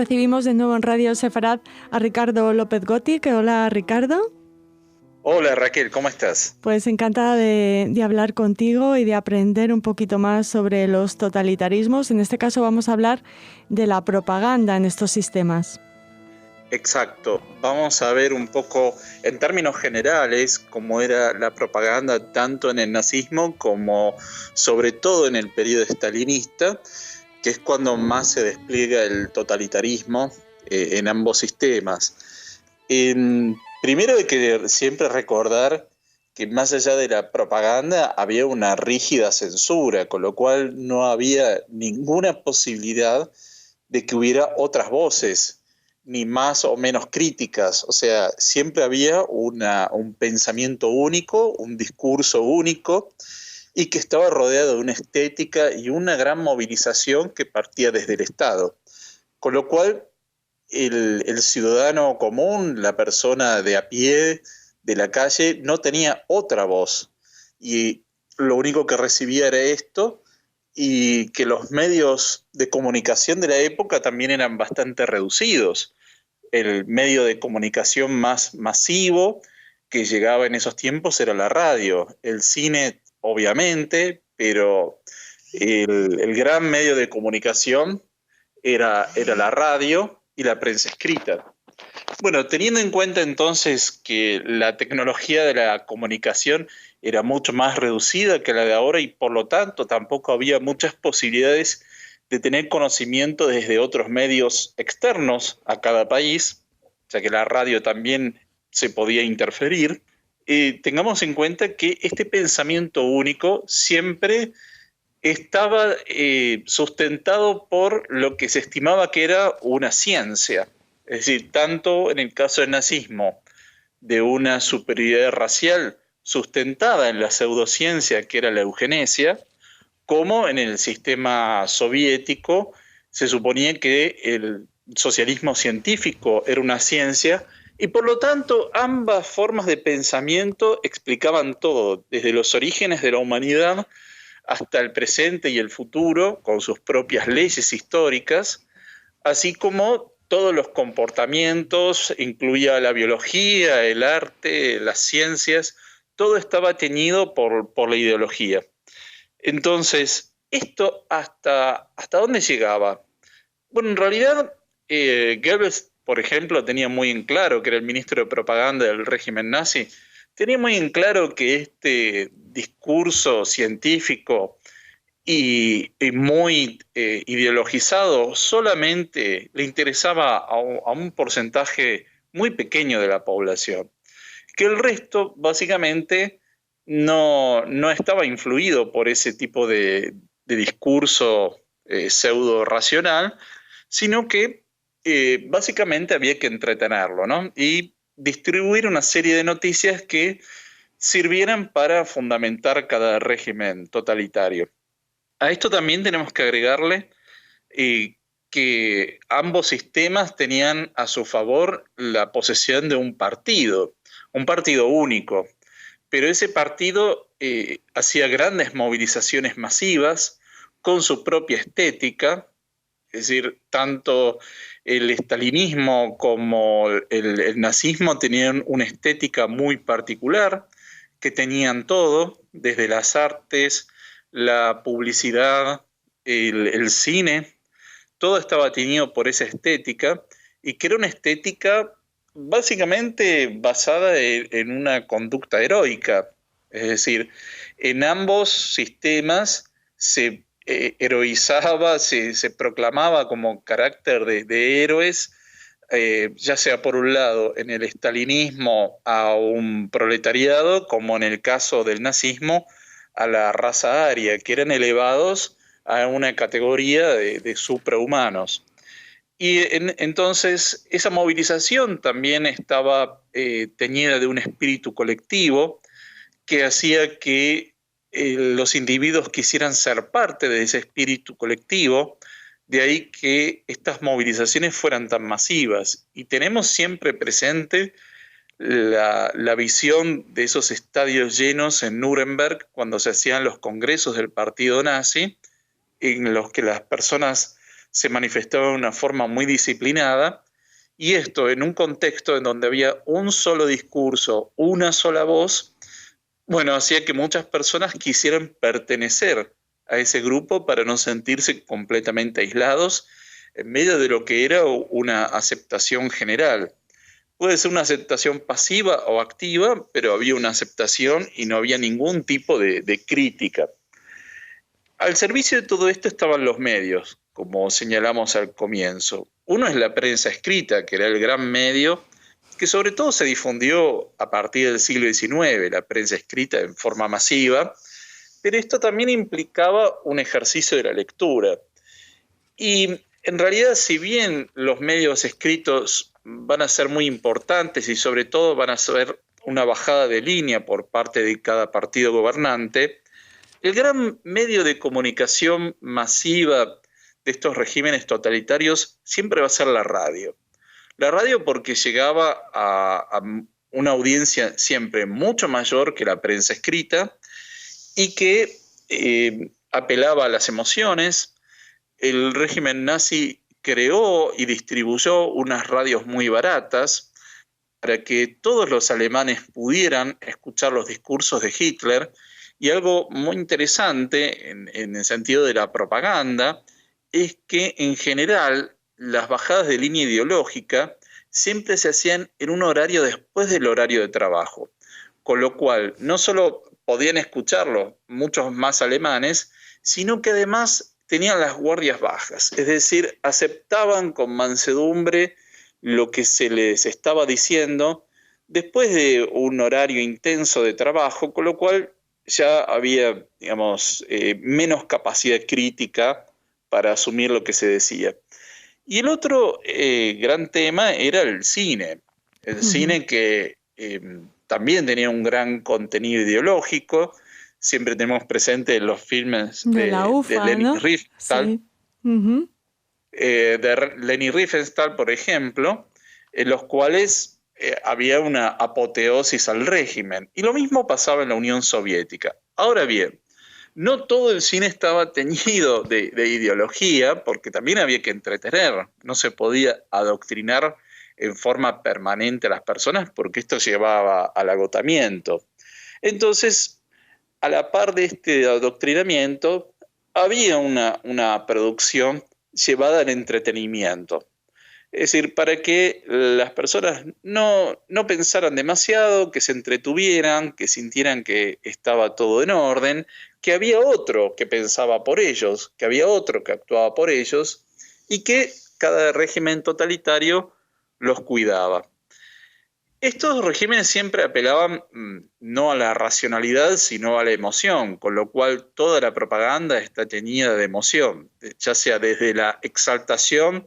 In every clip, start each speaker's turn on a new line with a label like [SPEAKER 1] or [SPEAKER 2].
[SPEAKER 1] recibimos de nuevo en Radio Sefarad a Ricardo López Gotti. Hola, Ricardo.
[SPEAKER 2] Hola, Raquel, ¿cómo estás?
[SPEAKER 1] Pues encantada de hablar contigo y de aprender un poquito más sobre los totalitarismos. En este caso vamos a hablar de la propaganda en estos sistemas.
[SPEAKER 2] Exacto. Vamos a ver un poco, en términos generales, cómo era la propaganda tanto en el nazismo como sobre todo en el periodo estalinista, que es cuando más se despliega el totalitarismo en ambos sistemas. Primero hay que siempre recordar que más allá de la propaganda había una rígida censura, con lo cual no había ninguna posibilidad de que hubiera otras voces, ni más o menos críticas. O sea, siempre había un pensamiento único, un discurso único, y que estaba rodeado de una estética y una gran movilización que partía desde el Estado. Con lo cual, el ciudadano común, la persona de a pie, de la calle, no tenía otra voz. Y lo único que recibía era esto, y que los medios de comunicación de la época también eran bastante reducidos. El medio de comunicación más masivo que llegaba en esos tiempos era la radio, el cine obviamente, pero el gran medio de comunicación era la radio y la prensa escrita. Bueno, teniendo en cuenta entonces que la tecnología de la comunicación era mucho más reducida que la de ahora y por lo tanto tampoco había muchas posibilidades de tener conocimiento desde otros medios externos a cada país, ya que la radio también se podía interferir, tengamos en cuenta que este pensamiento único siempre estaba sustentado por lo que se estimaba que era una ciencia. Es decir, tanto en el caso del nazismo, de una superioridad racial sustentada en la pseudociencia que era la eugenesia, como en el sistema soviético se suponía que el socialismo científico era una ciencia y por lo tanto ambas formas de pensamiento explicaban todo, desde los orígenes de la humanidad hasta el presente y el futuro, con sus propias leyes históricas, así como todos los comportamientos, incluía la biología, el arte, las ciencias, todo estaba teñido por la ideología. Entonces, ¿esto hasta dónde llegaba? Bueno, en realidad, Goebbels, por ejemplo, tenía muy en claro, que era el ministro de propaganda del régimen nazi, tenía muy en claro que este discurso científico y muy ideologizado solamente le interesaba a un porcentaje muy pequeño de la población, que el resto básicamente no estaba influido por ese tipo de discurso pseudo racional, sino que básicamente había que entretenerlo, ¿no? Y distribuir una serie de noticias que sirvieran para fundamentar cada régimen totalitario. A esto también tenemos que agregarle que ambos sistemas tenían a su favor la posesión de un partido único, pero ese partido hacía grandes movilizaciones masivas con su propia estética, es decir, tanto el estalinismo como el nazismo tenían una estética muy particular, que tenían todo, desde las artes, la publicidad, el cine, todo estaba teñido por esa estética y que era una estética básicamente basada en una conducta heroica. Es decir, en ambos sistemas se heroizaba, se proclamaba como carácter de héroes, ya sea por un lado en el estalinismo a un proletariado, como en el caso del nazismo a la raza aria, que eran elevados a una categoría de suprahumanos. Y entonces esa movilización también estaba teñida de un espíritu colectivo que hacía que los individuos quisieran ser parte de ese espíritu colectivo, de ahí que estas movilizaciones fueran tan masivas. Y tenemos siempre presente la visión de esos estadios llenos en Nuremberg cuando se hacían los congresos del partido nazi, en los que las personas se manifestaba de una forma muy disciplinada, y esto en un contexto en donde había un solo discurso, una sola voz, bueno, hacía que muchas personas quisieran pertenecer a ese grupo para no sentirse completamente aislados en medio de lo que era una aceptación general. Puede ser una aceptación pasiva o activa, pero había una aceptación y no había ningún tipo de crítica. Al servicio de todo esto estaban los medios, como señalamos al comienzo. Uno es la prensa escrita, que era el gran medio, que sobre todo se difundió a partir del siglo XIX, la prensa escrita en forma masiva, pero esto también implicaba un ejercicio de la lectura. Y en realidad, si bien los medios escritos van a ser muy importantes y sobre todo van a ser una bajada de línea por parte de cada partido gobernante, el gran medio de comunicación masiva de estos regímenes totalitarios siempre va a ser la radio. La radio porque llegaba a una audiencia siempre mucho mayor que la prensa escrita y que apelaba a las emociones. El régimen nazi creó y distribuyó unas radios muy baratas para que todos los alemanes pudieran escuchar los discursos de Hitler, y algo muy interesante en el sentido de la propaganda es que en general las bajadas de línea ideológica siempre se hacían en un horario después del horario de trabajo, con lo cual no solo podían escucharlo muchos más alemanes, sino que además tenían las guardias bajas, es decir, aceptaban con mansedumbre lo que se les estaba diciendo después de un horario intenso de trabajo, con lo cual ya había, digamos, menos capacidad crítica para asumir lo que se decía. Y el otro gran tema era el cine. El cine que también tenía un gran contenido ideológico. Siempre tenemos presente los filmes
[SPEAKER 1] de la UFA,
[SPEAKER 2] de Leni
[SPEAKER 1] ¿no?
[SPEAKER 2] Riefenstahl.
[SPEAKER 1] Sí.
[SPEAKER 2] De Leni Riefenstahl, por ejemplo, en los cuales había una apoteosis al régimen. Y lo mismo pasaba en la Unión Soviética. Ahora bien, no todo el cine estaba teñido de ideología, porque también había que entretener. No se podía adoctrinar en forma permanente a las personas, porque esto llevaba al agotamiento. Entonces, a la par de este adoctrinamiento, había una producción llevada al entretenimiento. Es decir, para que las personas no pensaran demasiado, que se entretuvieran, que sintieran que estaba todo en orden, que había otro que pensaba por ellos, que había otro que actuaba por ellos y que cada régimen totalitario los cuidaba. Estos regímenes siempre apelaban no a la racionalidad, sino a la emoción, con lo cual toda la propaganda está teñida de emoción, ya sea desde la exaltación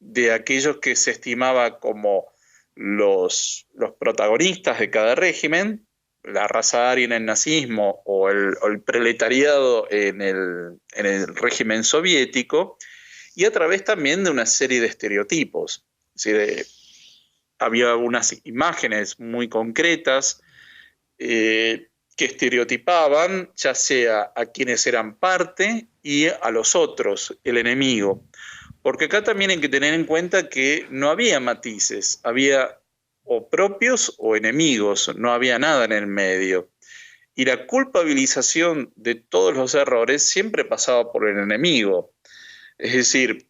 [SPEAKER 2] de aquellos que se estimaba como los protagonistas de cada régimen, la raza aria en el nazismo o el proletariado en el régimen soviético, y a través también de una serie de estereotipos. Es decir, había unas imágenes muy concretas que estereotipaban ya sea a quienes eran parte y a los otros, el enemigo. Porque acá también hay que tener en cuenta que no había matices, había o propios o enemigos, no había nada en el medio. Y la culpabilización de todos los errores siempre pasaba por el enemigo. Es decir,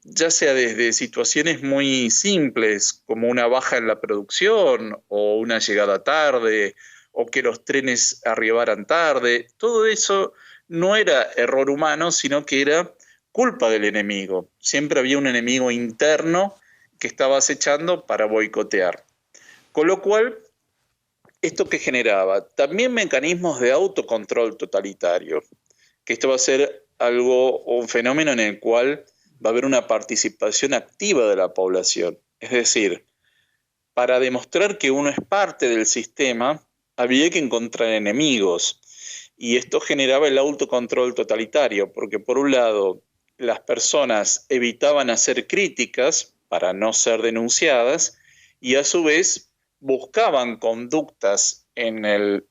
[SPEAKER 2] ya sea desde situaciones muy simples, como una baja en la producción, o una llegada tarde, o que los trenes arribaran tarde, todo eso no era error humano, sino que era culpa del enemigo. Siempre había un enemigo interno que estaba acechando para boicotear. Con lo cual, ¿esto qué generaba? También mecanismos de autocontrol totalitario, que esto va a ser un fenómeno en el cual va a haber una participación activa de la población. Es decir, para demostrar que uno es parte del sistema, había que encontrar enemigos. Y esto generaba el autocontrol totalitario, porque por un lado, las personas evitaban hacer críticas para no ser denunciadas y a su vez buscaban conductas en el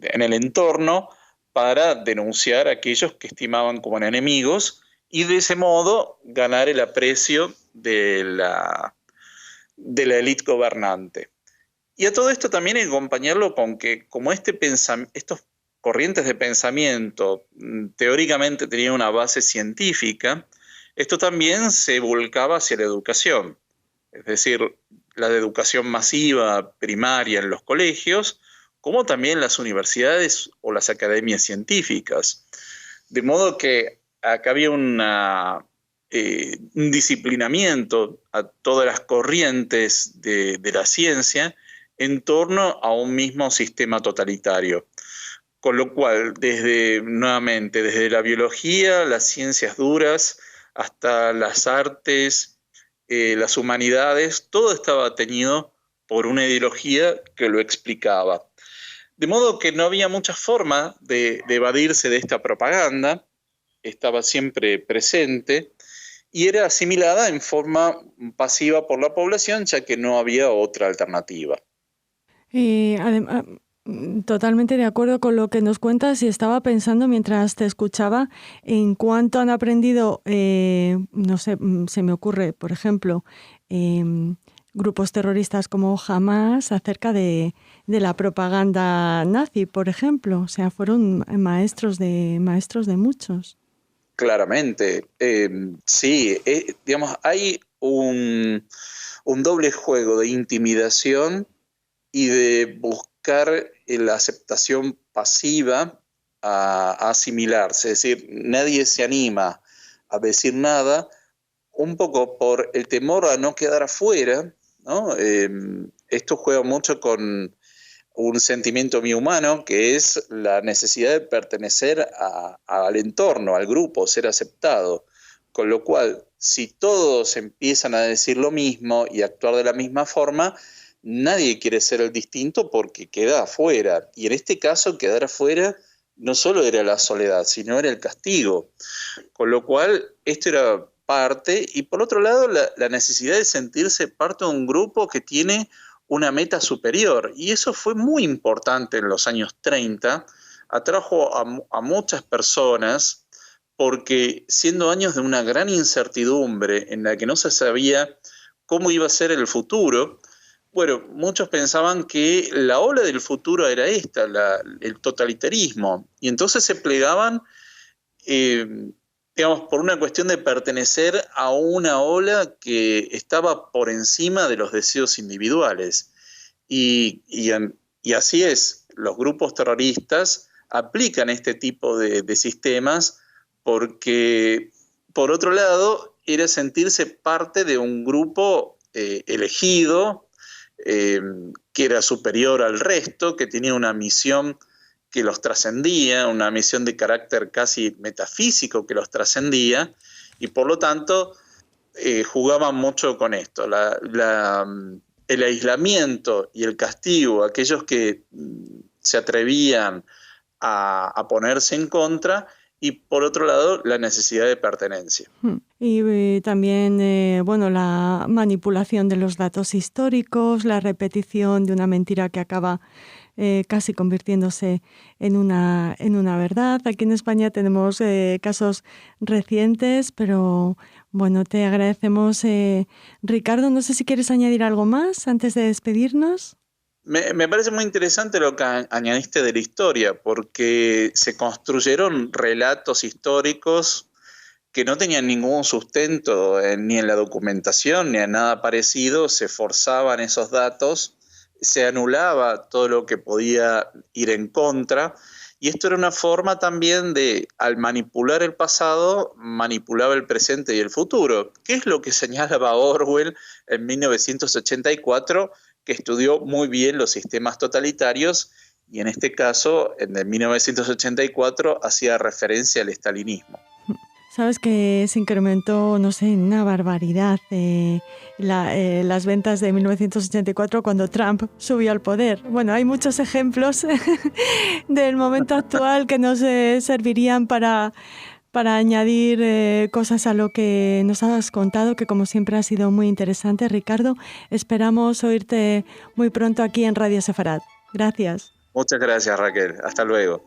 [SPEAKER 2] entorno para denunciar a aquellos que estimaban como enemigos y de ese modo ganar el aprecio de la élite gobernante. Y a todo esto también hay que acompañarlo con que, como estos corrientes de pensamiento teóricamente tenían una base científica, esto también se volcaba hacia la educación. Es decir, la educación masiva primaria en los colegios, como también las universidades o las academias científicas. De modo que acá había un disciplinamiento a todas las corrientes de la ciencia en torno a un mismo sistema totalitario. Con lo cual, nuevamente, desde la biología, las ciencias duras, hasta las artes, las humanidades, todo estaba teñido por una ideología que lo explicaba. De modo que no había mucha forma de evadirse de esta propaganda, estaba siempre presente y era asimilada en forma pasiva por la población, ya que no había otra alternativa.
[SPEAKER 1] Totalmente de acuerdo con lo que nos cuentas, y estaba pensando mientras te escuchaba en cuánto han aprendido, no sé, se me ocurre, por ejemplo, grupos terroristas como Hamas acerca de la propaganda nazi, por ejemplo. O sea, fueron maestros de muchos.
[SPEAKER 2] Claramente, sí, digamos, hay un doble juego de intimidación y de buscar la aceptación pasiva a asimilarse. Es decir, nadie se anima a decir nada, un poco por el temor a no quedar afuera, ¿no? Esto juega mucho con un sentimiento muy humano, que es la necesidad de pertenecer al entorno, al grupo, ser aceptado. Con lo cual, si todos empiezan a decir lo mismo y actuar de la misma forma, nadie quiere ser el distinto porque queda afuera. Y en este caso, quedar afuera no solo era la soledad, sino era el castigo. Con lo cual, esto era parte. Y por otro lado, la necesidad de sentirse parte de un grupo que tiene una meta superior. Y eso fue muy importante en los años 30. Atrajo a muchas personas porque, siendo años de una gran incertidumbre en la que no se sabía cómo iba a ser el futuro, bueno, muchos pensaban que la ola del futuro era esta, el totalitarismo, y entonces se plegaban, digamos, por una cuestión de pertenecer a una ola que estaba por encima de los deseos individuales. Y así es, los grupos terroristas aplican este tipo de sistemas porque, por otro lado, era sentirse parte de un grupo elegido, que era superior al resto, que tenía una misión que los trascendía, una misión de carácter casi metafísico que los trascendía, y por lo tanto jugaban mucho con esto, el aislamiento y el castigo a aquellos que se atrevían a ponerse en contra, y por otro lado la necesidad de pertenencia.
[SPEAKER 1] Y también, bueno, la manipulación de los datos históricos, la repetición de una mentira que acaba casi convirtiéndose en una verdad. Aquí en España tenemos casos recientes, pero bueno, te agradecemos. Ricardo, no sé si quieres añadir algo más antes de despedirnos.
[SPEAKER 2] Me parece muy interesante lo que añadiste de la historia, porque se construyeron relatos históricos que no tenían ningún sustento ni en la documentación ni en nada parecido. Se forzaban esos datos, se anulaba todo lo que podía ir en contra, y esto era una forma también de, al manipular el pasado, manipulaba el presente y el futuro, que es lo que señalaba Orwell en 1984, que estudió muy bien los sistemas totalitarios, y en este caso, en el 1984, hacía referencia al estalinismo.
[SPEAKER 1] Sabes que se incrementó, no sé, una barbaridad las ventas de 1984 cuando Trump subió al poder. Bueno, hay muchos ejemplos del momento actual que nos servirían para añadir cosas a lo que nos has contado, que como siempre ha sido muy interesante. Ricardo, esperamos oírte muy pronto aquí en Radio Sefarad. Gracias.
[SPEAKER 2] Muchas gracias, Raquel. Hasta luego.